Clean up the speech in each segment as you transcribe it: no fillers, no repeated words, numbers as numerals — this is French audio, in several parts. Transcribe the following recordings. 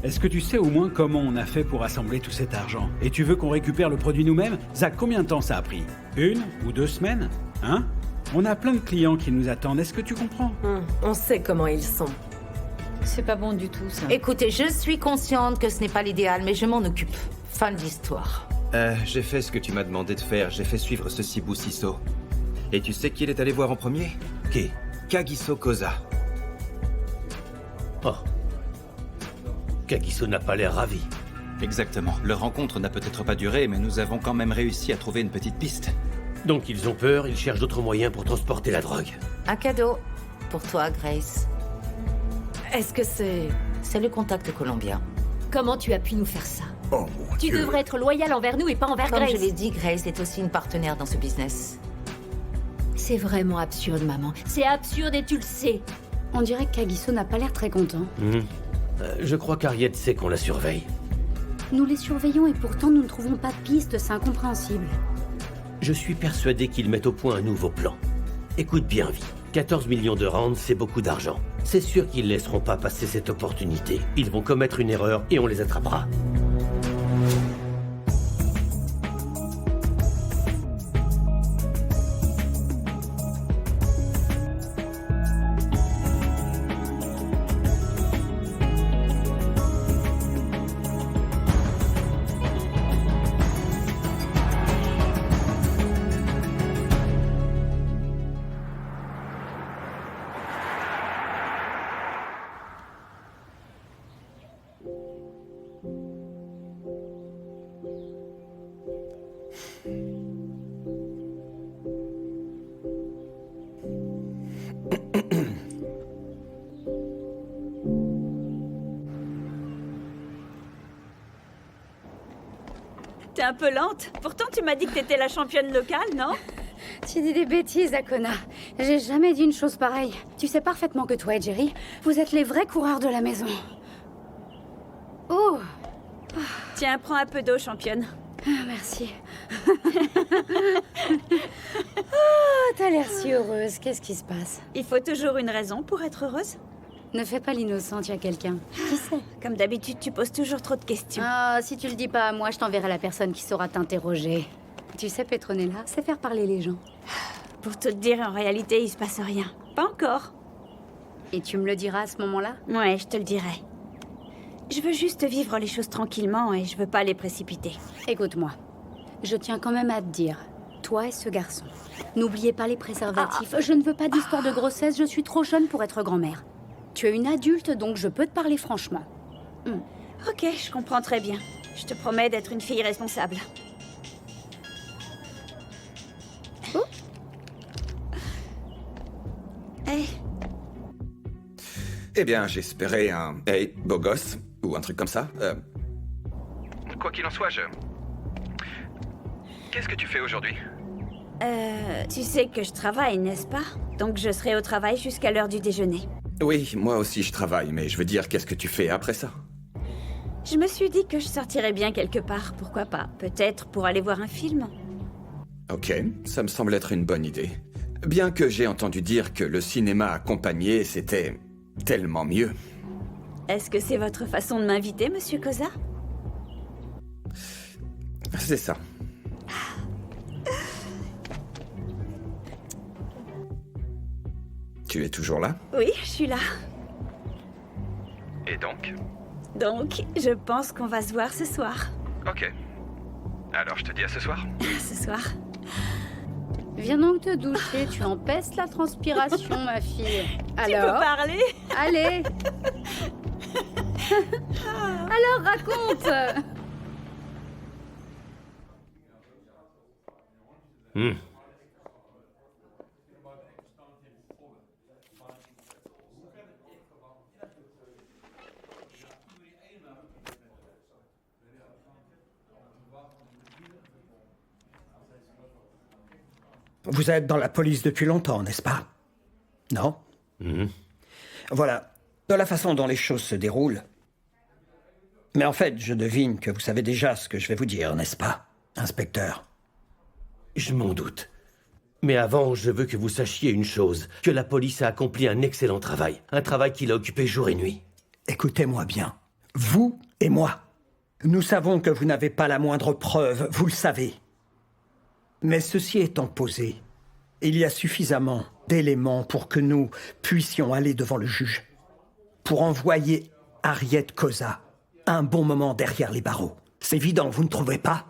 Est-ce que tu sais au moins comment on a fait pour assembler tout cet argent? Et tu veux qu'on récupère le produit nous-mêmes? Zach, combien de temps ça a pris? 1 ou 2 semaines? Hein? On a plein de clients qui nous attendent, est-ce que tu comprends? On sait comment ils sont. C'est pas bon du tout, ça. Écoutez, je suis consciente que ce n'est pas l'idéal, mais je m'en occupe. Fin de l'histoire. J'ai fait ce que tu m'as demandé de faire. J'ai fait suivre ce Sibu Siso. Et tu sais qui il est allé voir en premier? Qui? Kagiso Koza. Oh. Kagiso n'a pas l'air ravi. Exactement. Leur rencontre n'a peut-être pas duré, mais nous avons quand même réussi à trouver une petite piste. Donc ils ont peur, ils cherchent d'autres moyens pour transporter la drogue. Un cadeau pour toi, Grace. Est-ce que c'est... C'est le contact colombien. Comment tu as pu nous faire ça? Oh mon Tu Dieu. devrais être loyal envers nous et pas envers Comme Grace. je l'ai dit, Grace est aussi une partenaire dans ce business. C'est vraiment absurde, maman. C'est absurde et tu le sais. On dirait que Kagiso n'a pas l'air très content. Je crois qu'Ariette sait qu'on la surveille. Nous les surveillons et pourtant nous ne trouvons pas de piste, c'est incompréhensible. Je suis persuadé qu'ils mettent au point un nouveau plan. Écoute bien, Vi. 14 millions de rands, c'est beaucoup d'argent. C'est sûr qu'ils laisseront pas passer cette opportunité. Ils vont commettre une erreur et on les attrapera. T'es un peu lente. Pourtant, tu m'as dit que t'étais la championne locale, non? Tu dis des bêtises, Akona. J'ai jamais dit une chose pareille. Tu sais parfaitement que toi et Jerry, vous êtes les vrais coureurs de la maison. Oh, Tiens, prends un peu d'eau, championne. merci. Oh, t'as l'air si heureuse. Qu'est-ce qui se passe? Il faut toujours une raison pour être heureuse. Ne fais pas l'innocente, y a quelqu'un. Qui sait? Comme d'habitude, tu poses toujours trop de questions. Ah, si tu le dis pas à moi, je t'enverrai la personne qui saura t'interroger. Tu sais, Petronella, c'est faire parler les gens. Pour te dire, en réalité, il se passe rien. Pas encore. Et tu me le diras à ce moment-là? Ouais, je te le dirai. Je veux juste vivre les choses tranquillement et je veux pas les précipiter. Écoute-moi, je tiens quand même à te dire, toi et ce garçon, n'oubliez pas les préservatifs. Je ne veux pas d'histoire de grossesse, je suis trop jeune pour être grand-mère. Tu es une adulte, donc je peux te parler franchement. Ok, je comprends très bien. Je te promets d'être une fille responsable. Oh. Hey, Eh bien, j'espérais un « Hey, beau gosse » ou un truc comme ça. Quoi qu'il en soit, Qu'est-ce que tu fais aujourd'hui? tu sais que je travaille, n'est-ce pas? Donc je serai au travail jusqu'à l'heure du déjeuner. Oui, moi aussi je travaille, mais je veux dire, qu'est-ce que tu fais après ça? Je me suis dit que je sortirais bien quelque part, pourquoi pas? Peut-être pour aller voir un film. Ok, ça me semble être une bonne idée. Bien que j'ai entendu dire que le cinéma accompagné, c'était tellement mieux. Est-ce que c'est votre façon de m'inviter, monsieur Koza? C'est ça. Tu es toujours là? Oui, je suis là. Et donc? Donc, je pense qu'on va se voir ce soir. Ok. Alors je te dis à ce soir. Ce soir. Viens donc te doucher, tu empestes la transpiration, ma fille. Tu peux Alors, parler? allez. Alors, raconte. Vous êtes dans la police depuis longtemps, n'est-ce pas? Non? Voilà, de la façon dont les choses se déroulent. Mais en fait, je devine que vous savez déjà ce que je vais vous dire, n'est-ce pas, inspecteur? Je m'en doute. Mais avant, je veux que vous sachiez une chose, que la police a accompli un excellent travail. Un travail qui l'a occupé jour et nuit. Écoutez-moi bien. Vous et moi. Nous savons que vous n'avez pas la moindre preuve, vous le savez. Mais ceci étant posé, il y a suffisamment d'éléments pour que nous puissions aller devant le juge, pour envoyer Harriet Koza un bon moment derrière les barreaux. C'est évident, vous ne trouvez pas?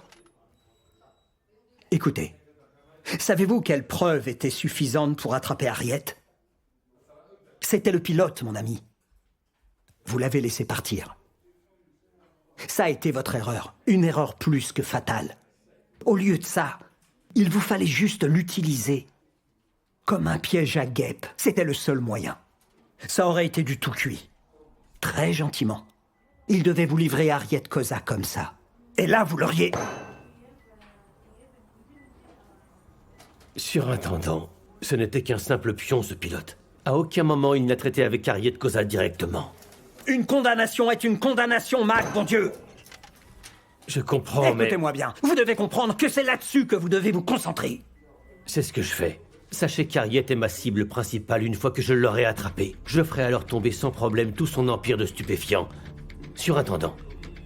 Écoutez, savez-vous quelle preuve était suffisante pour attraper Harriet? C'était le pilote, mon ami. Vous l'avez laissé partir. Ça a été votre erreur, une erreur plus que fatale. Au lieu de ça, il vous fallait juste l'utiliser comme un piège à guêpes. C'était le seul moyen. Ça aurait été du tout cuit. Très gentiment. Il devait vous livrer Harriet Koza comme ça. Et là, vous l'auriez... Surintendant, ce n'était qu'un simple pion, ce pilote. À aucun moment, il n'a traité avec Harriet Koza directement. Une condamnation est une condamnation, Mac, bon Dieu! Je comprends, mais... Écoutez-moi bien, vous devez comprendre que c'est là-dessus que vous devez vous concentrer. C'est ce que je fais. Sachez qu'Harriet est ma cible principale une fois que je l'aurai attrapée. Je ferai alors tomber sans problème tout son empire de stupéfiants. Surintendant,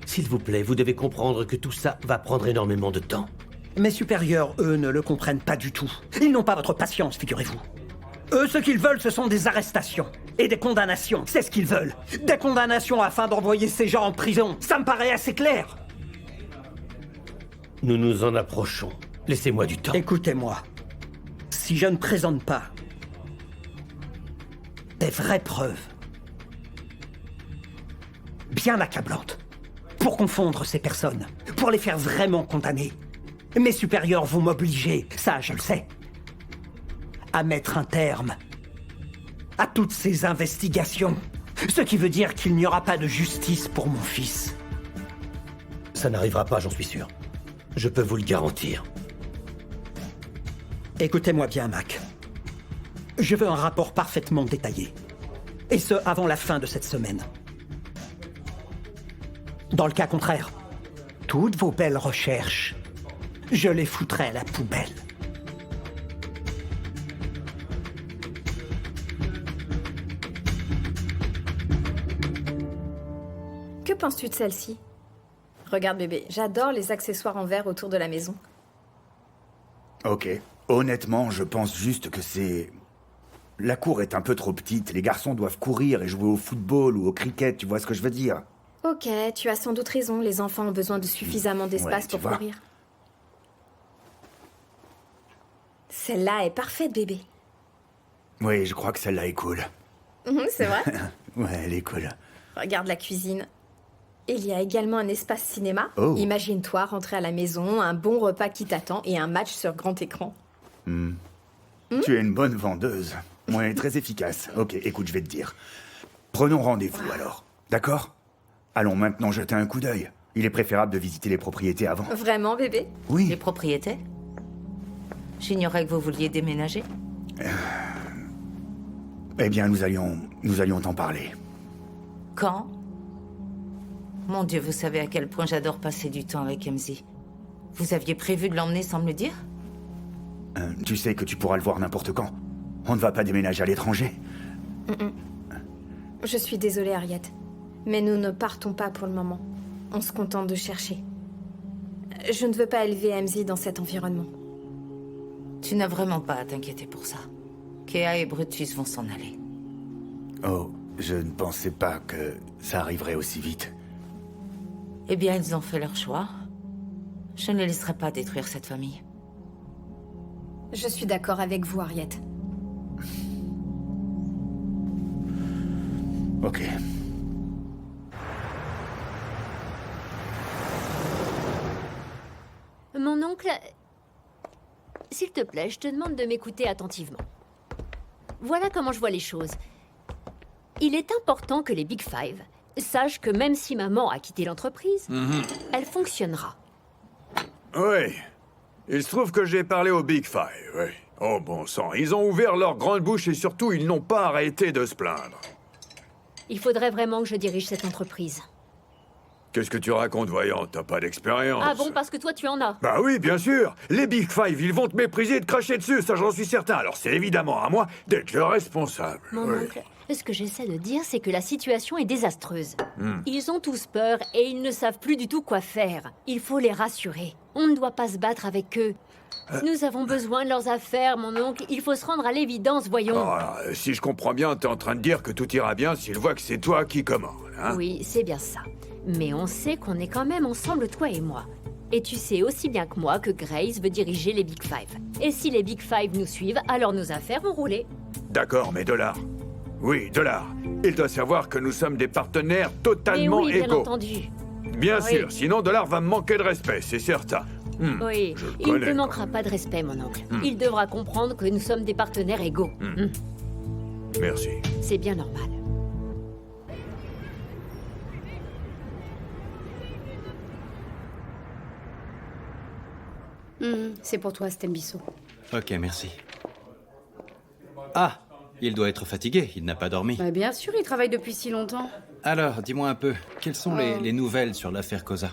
s'il vous plaît, vous devez comprendre que tout ça va prendre énormément de temps. Mes supérieurs, eux, ne le comprennent pas du tout. Ils n'ont pas votre patience, figurez-vous. Eux, ce qu'ils veulent, ce sont des arrestations et des condamnations. C'est ce qu'ils veulent. Des condamnations afin d'envoyer ces gens en prison. Ça me paraît assez clair. Nous nous en approchons. Laissez-moi du temps. Écoutez-moi. Si je ne présente pas des vraies preuves bien accablantes pour confondre ces personnes, pour les faire vraiment condamner, mes supérieurs vont m'obliger, ça je le sais, à mettre un terme à toutes ces investigations. Ce qui veut dire qu'il n'y aura pas de justice pour mon fils. Ça n'arrivera pas, j'en suis sûr. Je peux vous le garantir. Écoutez-moi bien, Mac. Je veux un rapport parfaitement détaillé. Et ce, avant la fin de cette semaine. Dans le cas contraire, toutes vos belles recherches, je les foutrai à la poubelle. Que penses-tu de celle-ci? Regarde bébé, j'adore les accessoires en verre autour de la maison. Ok. Honnêtement, je pense juste que c'est... La cour est un peu trop petite. Les garçons doivent courir et jouer au football ou au cricket, tu vois ce que je veux dire? Ok, tu as sans doute raison, les enfants ont besoin de suffisamment d'espace Ouais, tu pour vois. courir. Celle-là est parfaite, bébé. Oui, je crois que celle-là est cool. C'est vrai. Ouais, elle est cool. Regarde la cuisine. Il y a également un espace cinéma. Oh. Imagine-toi rentrer à la maison, un bon repas qui t'attend et un match sur grand écran. Tu es une bonne vendeuse. Ouais, très efficace. Ok, écoute, je vais te dire. Prenons rendez-vous alors. D'accord? Allons maintenant jeter un coup d'œil. Il est préférable de visiter les propriétés avant. Vraiment, bébé? Oui. Les propriétés? J'ignorais que vous vouliez déménager. Eh bien, nous allions t'en parler. Quand? Mon Dieu, vous savez à quel point j'adore passer du temps avec MZ. Vous aviez prévu de l'emmener sans me le dire? Tu sais que tu pourras le voir n'importe quand. On ne va pas déménager à l'étranger. Je suis désolée, Harriet. Mais nous ne partons pas pour le moment. On se contente de chercher. Je ne veux pas élever MZ dans cet environnement. Tu n'as vraiment pas à t'inquiéter pour ça. Kea et Brutus vont s'en aller. Oh, je ne pensais pas que ça arriverait aussi vite. Eh bien, ils ont fait leur choix. Je ne les laisserai pas détruire cette famille. Je suis d'accord avec vous, Harriet. Ok. Mon oncle... S'il te plaît, je te demande de m'écouter attentivement. Voilà comment je vois les choses. Il est important que les Big Five sachent que même si maman a quitté l'entreprise, elle fonctionnera. Oui. Il se trouve que j'ai parlé au Big Five, oui. Oh bon sang, ils ont ouvert leur grande bouche et surtout, ils n'ont pas arrêté de se plaindre. Il faudrait vraiment que je dirige cette entreprise. Qu'est-ce que tu racontes, voyons? T'as pas d'expérience. Ah bon, parce que toi, tu en as. Bah oui, bien sûr. Les Big Five, ils vont te mépriser et te cracher dessus, ça j'en suis certain. Alors c'est évidemment à moi d'être le responsable. Mon Oui. oncle, ce que j'essaie de dire, c'est que la situation est désastreuse. Ils ont tous peur et ils ne savent plus du tout quoi faire. Il faut les rassurer. On ne doit pas se battre avec eux. Nous avons besoin de leurs affaires, mon oncle. Il faut se rendre à l'évidence, voyons. Voilà, si je comprends bien, t'es en train de dire que tout ira bien s'ils voient que c'est toi qui commande, hein? Oui, c'est bien ça. Mais on sait qu'on est quand même ensemble, toi et moi. Et tu sais aussi bien que moi que Grace veut diriger les Big Five. Et si les Big Five nous suivent, alors nos affaires vont rouler. D'accord, mais Dollar. Oui, Dollar. Il doit savoir que nous sommes des partenaires totalement Mais oui, bien égaux. entendu. Bien Oui. sûr, sinon Dollar va me manquer de respect, c'est certain. Oui, je le il ne connais, te manquera pas de respect, mon oncle. Il devra comprendre que nous sommes des partenaires égaux. Merci. C'est bien normal. C'est pour toi, Stembisso. Ok, merci. Ah, il doit être fatigué, il n'a pas dormi. Bah, bien sûr, il travaille depuis si longtemps. Alors, dis-moi un peu, quelles sont les nouvelles sur l'affaire Cosa?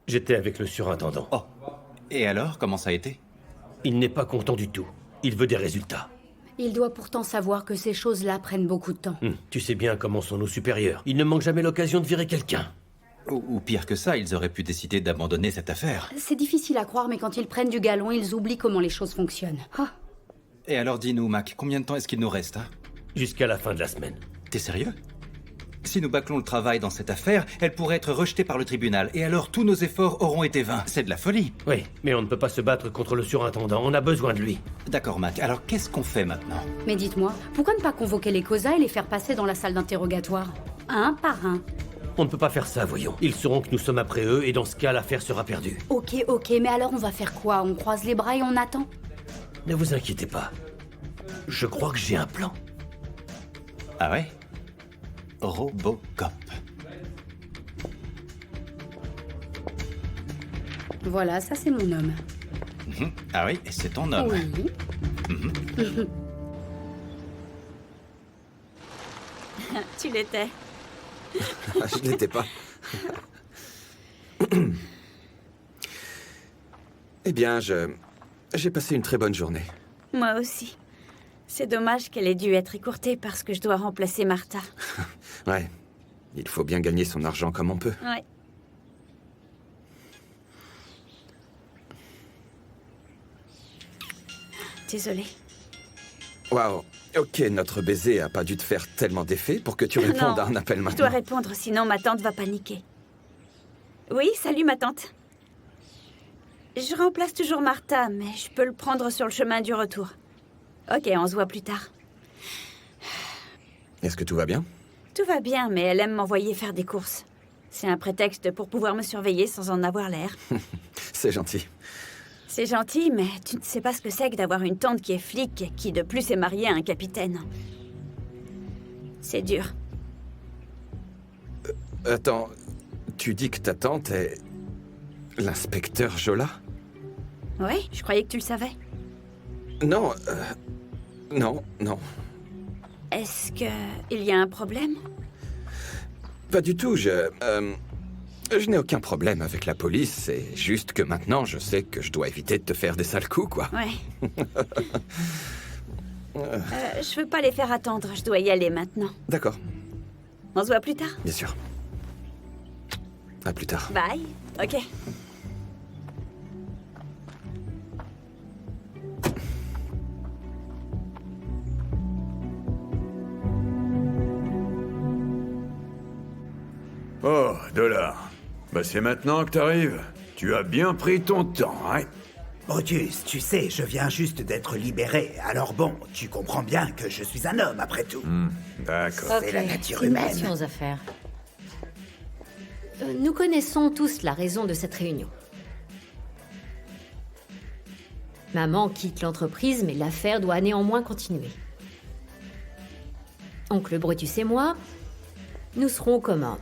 J'étais avec le surintendant. Oh, et alors, comment ça a été? Il n'est pas content du tout. Il veut des résultats. Il doit pourtant savoir que ces choses-là prennent beaucoup de temps. Tu sais bien comment sont nos supérieurs. Ils ne manquent jamais l'occasion de virer quelqu'un. Ou pire que ça, ils auraient pu décider d'abandonner cette affaire. C'est difficile à croire, mais quand ils prennent du galon, ils oublient comment les choses fonctionnent. Ah, Et alors dis-nous, Mac, combien de temps est-ce qu'il nous reste, hein? Jusqu'à la fin de la semaine. T'es sérieux? Si nous bâclons le travail dans cette affaire, elle pourrait être rejetée par le tribunal, et alors tous nos efforts auront été vains. C'est de la folie. Oui, mais on ne peut pas se battre contre le surintendant, on a besoin de lui. D'accord, Mac, alors qu'est-ce qu'on fait maintenant? mais dites-moi, pourquoi ne pas convoquer les Cosa et les faire passer dans la salle d'interrogatoire? Un par un. On ne peut pas faire ça, voyons. Ils sauront que nous sommes après eux, et dans ce cas, l'affaire sera perdue. Ok, mais alors on va faire quoi? On croise les bras et on attend? Ne vous inquiétez pas. Je crois que j'ai un plan. Ah ouais? Robocop. Voilà, ça c'est mon homme. Ah oui, et c'est ton homme. Oui. Tu l'étais. Je l'étais pas. Eh bien, j'ai passé une très bonne journée. Moi aussi. C'est dommage qu'elle ait dû être écourtée parce que je dois remplacer Martha. Ouais. Il faut bien gagner son argent comme on peut. Ouais. Désolée. Waouh. Ok, notre baiser a pas dû te faire tellement d'effet pour que tu répondes Non, à un appel Je maintenant. dois répondre, sinon ma tante va paniquer. Oui, salut ma tante. Je remplace toujours Martha, mais je peux le prendre sur le chemin du retour. Ok, on se voit plus tard. Est-ce que tout va bien? Tout va bien, mais elle aime m'envoyer faire des courses. C'est un prétexte pour pouvoir me surveiller sans en avoir l'air. C'est gentil. C'est gentil, mais tu ne sais pas ce que c'est que d'avoir une tante qui est flic, qui de plus est mariée à un capitaine. C'est dur. Attends, tu dis que ta tante est... l'inspecteur Jola? Oui, je croyais que tu le savais. Non, non. Est-ce que il y a un problème? Pas du tout, je n'ai aucun problème avec la police, c'est juste que maintenant je sais que je dois éviter de te faire des sales coups, quoi. Ouais. Je veux pas les faire attendre, je dois y aller maintenant. D'accord, On se voit plus tard? bien sûr. À plus tard. Bye. Ok. Oh, Dollar. Bah c'est maintenant que t'arrives. Tu as bien pris ton temps, hein? Brutus, tu sais, je viens juste d'être libéré. Alors bon, tu comprends bien que je suis un homme, après tout. D'accord. C'est la nature une humaine. question aux affaires. Nous connaissons tous la raison de cette réunion. Maman quitte l'entreprise, mais l'affaire doit néanmoins continuer. Oncle Brutus et moi, nous serons aux commandes.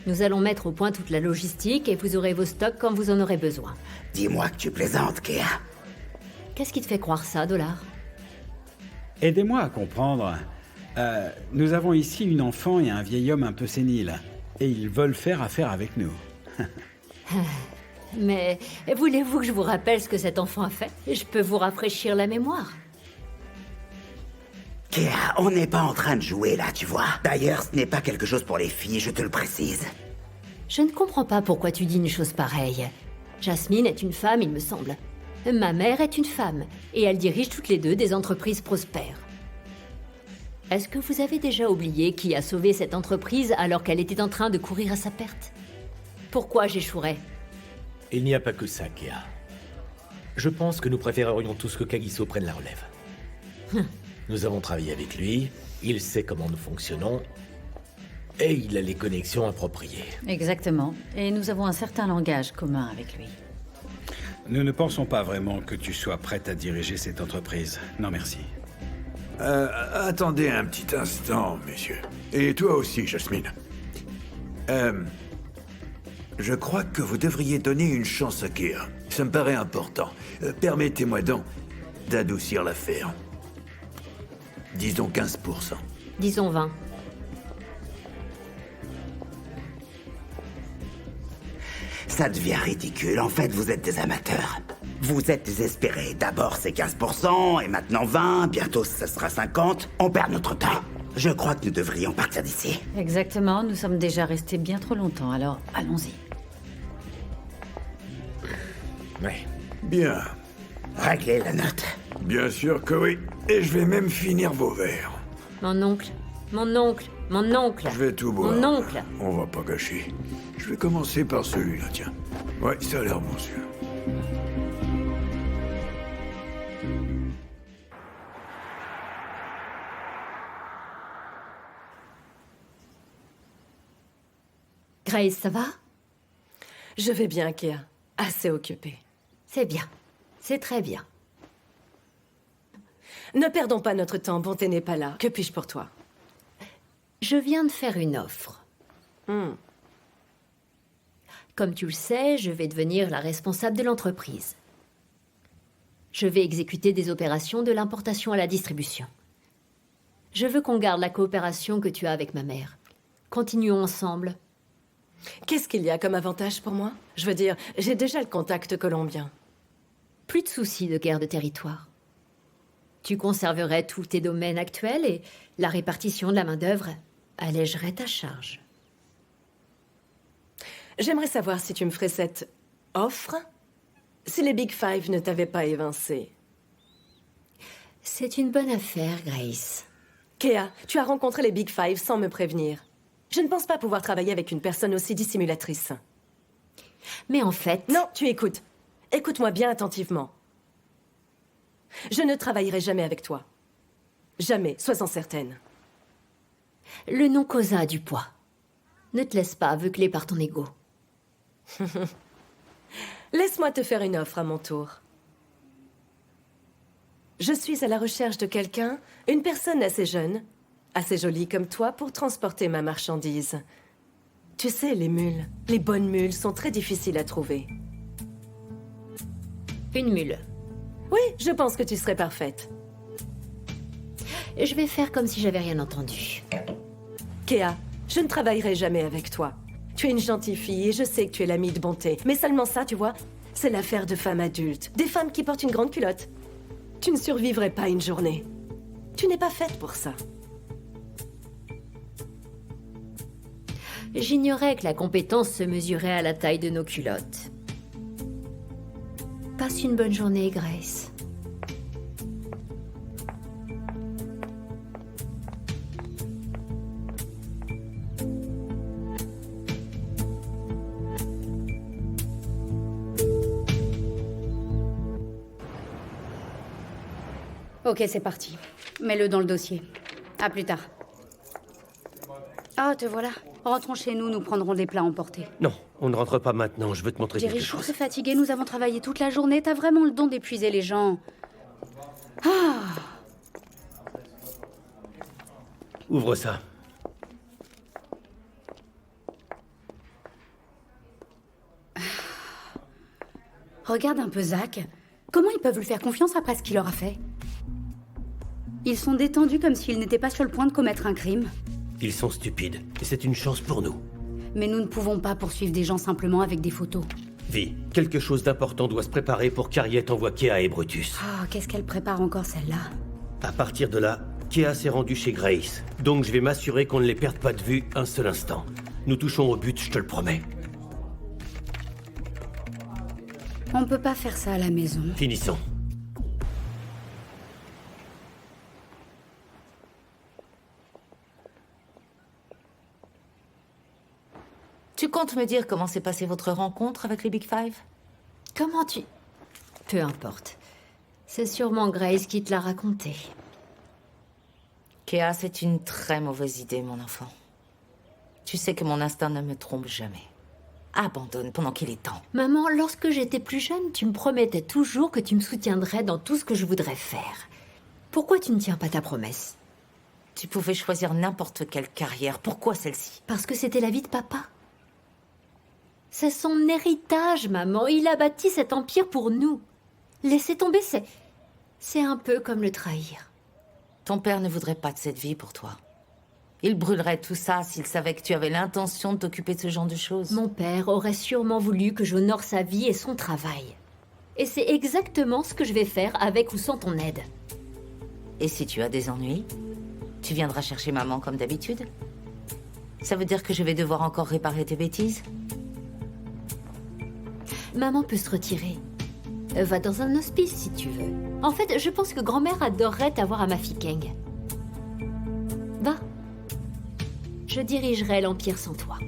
Nous allons mettre au point toute la logistique et vous aurez vos stocks quand vous en aurez besoin. Dis-moi que tu plaisantes, Kea. Qu'est-ce qui te fait croire ça, Dollar? Aidez-moi à comprendre. Nous avons ici une enfant et un vieil homme un peu sénile. Et ils veulent faire affaire avec nous. Mais voulez-vous que je vous rappelle ce que cet enfant a fait? Je peux vous rafraîchir la mémoire. Kéa, on n'est pas en train de jouer là, tu vois. D'ailleurs, ce n'est pas quelque chose pour les filles, je te le précise. Je ne comprends pas pourquoi tu dis une chose pareille. Jasmine est une femme, il me semble. Ma mère est une femme, et elles dirigent toutes les deux des entreprises prospères. Est-ce que vous avez déjà oublié qui a sauvé cette entreprise alors qu'elle était en train de courir à sa perte? Pourquoi j'échouerais? Il n'y a pas que ça, Kéa. Je pense que nous préférerions tous que Kagiso prenne la relève. Nous avons travaillé avec lui, il sait comment nous fonctionnons, et il a les connexions appropriées. Exactement. Et nous avons un certain langage commun avec lui. Nous ne pensons pas vraiment que tu sois prête à diriger cette entreprise. Non, merci. Attendez un petit instant, messieurs. Et toi aussi, Jasmine. Je crois que vous devriez donner une chance à Kéa. Ça me paraît important. Permettez-moi donc d'adoucir l'affaire. Disons 15%. Disons 20. Ça devient ridicule. En fait, vous êtes des amateurs. Vous êtes désespérés. D'abord, c'est 15%, et maintenant 20, bientôt ça sera 50. On perd notre temps. Je crois que nous devrions partir d'ici. Exactement, nous sommes déjà restés bien trop longtemps, alors allons-y. Ouais. Bien. Réglez la note. Bien sûr que oui. Et je vais même finir vos verres. Mon oncle, mon oncle, mon oncle. Je vais tout boire. Mon oncle. On va pas gâcher. Je vais commencer par celui-là, tiens. Ouais, ça a l'air bon, celui-là. Grace, ça va? Je vais bien, Kéa. Assez occupée. C'est bien. C'est très bien. Ne perdons pas notre temps, Bonté n'est pas là. Que puis-je pour toi? Je viens de faire une offre. Comme tu le sais, je vais devenir la responsable de l'entreprise. Je vais exécuter des opérations de l'importation à la distribution. Je veux qu'on garde la coopération que tu as avec ma mère. Continuons ensemble. Qu'est-ce qu'il y a comme avantage pour moi? Je veux dire, j'ai déjà le contact colombien. Plus de soucis de guerre de territoire. Tu conserverais tous tes domaines actuels et la répartition de la main-d'œuvre allégerait ta charge. J'aimerais savoir si tu me ferais cette offre si les Big Five ne t'avaient pas évincé. C'est une bonne affaire, Grace. Kéa, tu as rencontré les Big Five sans me prévenir. Je ne pense pas pouvoir travailler avec une personne aussi dissimulatrice. Mais en fait... Non, tu écoutes. Écoute-moi bien attentivement. Je ne travaillerai jamais avec toi. Jamais, sois-en certaine. Le nom causa a du poids. Ne te laisse pas aveugler par ton ego. Laisse-moi te faire une offre à mon tour. Je suis à la recherche de quelqu'un, une personne assez jeune, assez jolie comme toi, pour transporter ma marchandise. Tu sais, les mules, les bonnes mules sont très difficiles à trouver. Une mule. Oui, je pense que tu serais parfaite. Je vais faire comme si j'avais rien entendu. Kéa, je ne travaillerai jamais avec toi. Tu es une gentille fille et je sais que tu es l'amie de Bonté. Mais seulement ça, tu vois, c'est l'affaire de femmes adultes. Des femmes qui portent une grande culotte. Tu ne survivrais pas une journée. Tu n'es pas faite pour ça. J'ignorais que la compétence se mesurait à la taille de nos culottes. Passe une bonne journée, Grace. Ok, c'est parti. Mets-le dans le dossier. À plus tard. Ah, te voilà. Rentrons chez nous, nous prendrons des plats emportés. Non, on ne rentre pas maintenant, je veux te montrer Jerry, quelque je suis chose. très fatiguée, nous avons travaillé toute la journée. T'as vraiment le don d'épuiser les gens. Ah! Ouvre ça. Regarde un peu Zach. Comment ils peuvent lui faire confiance après ce qu'il leur a fait? Ils sont détendus comme s'ils n'étaient pas sur le point de commettre un crime. Ils sont stupides, et c'est une chance pour nous. Mais nous ne pouvons pas poursuivre des gens simplement avec des photos. Vi, quelque chose d'important doit se préparer pour qu'Harriet envoie Kea et Brutus. Ah, qu'est-ce qu'elle prépare encore celle-là? À partir de là, Kea s'est rendu chez Grace. Donc je vais m'assurer qu'on ne les perde pas de vue un seul instant. Nous touchons au but, je te le promets. On peut pas faire ça à la maison. Finissons. Tu comptes me dire comment s'est passée votre rencontre avec les Big Five? Comment tu... Peu importe. C'est sûrement Grace qui te l'a raconté. Kea, c'est une très mauvaise idée, mon enfant. Tu sais que mon instinct ne me trompe jamais. Abandonne pendant qu'il est temps. Maman, lorsque j'étais plus jeune, tu me promettais toujours que tu me soutiendrais dans tout ce que je voudrais faire. Pourquoi tu ne tiens pas ta promesse? Tu pouvais choisir n'importe quelle carrière. Pourquoi celle-ci? Parce que c'était la vie de papa. C'est son héritage, maman. Il a bâti cet empire pour nous. Laisser tomber, c'est un peu comme le trahir. Ton père ne voudrait pas de cette vie pour toi. Il brûlerait tout ça s'il savait que tu avais l'intention de t'occuper de ce genre de choses. Mon père aurait sûrement voulu que j'honore sa vie et son travail. Et c'est exactement ce que je vais faire avec ou sans ton aide. Et si tu as des ennuis, tu viendras chercher maman comme d'habitude? Ça veut dire que je vais devoir encore réparer tes bêtises? Maman peut se retirer. Va dans un hospice si tu veux. En fait, je pense que grand-mère adorerait t'avoir à Mafeking. Va. Je dirigerai l'Empire sans toi.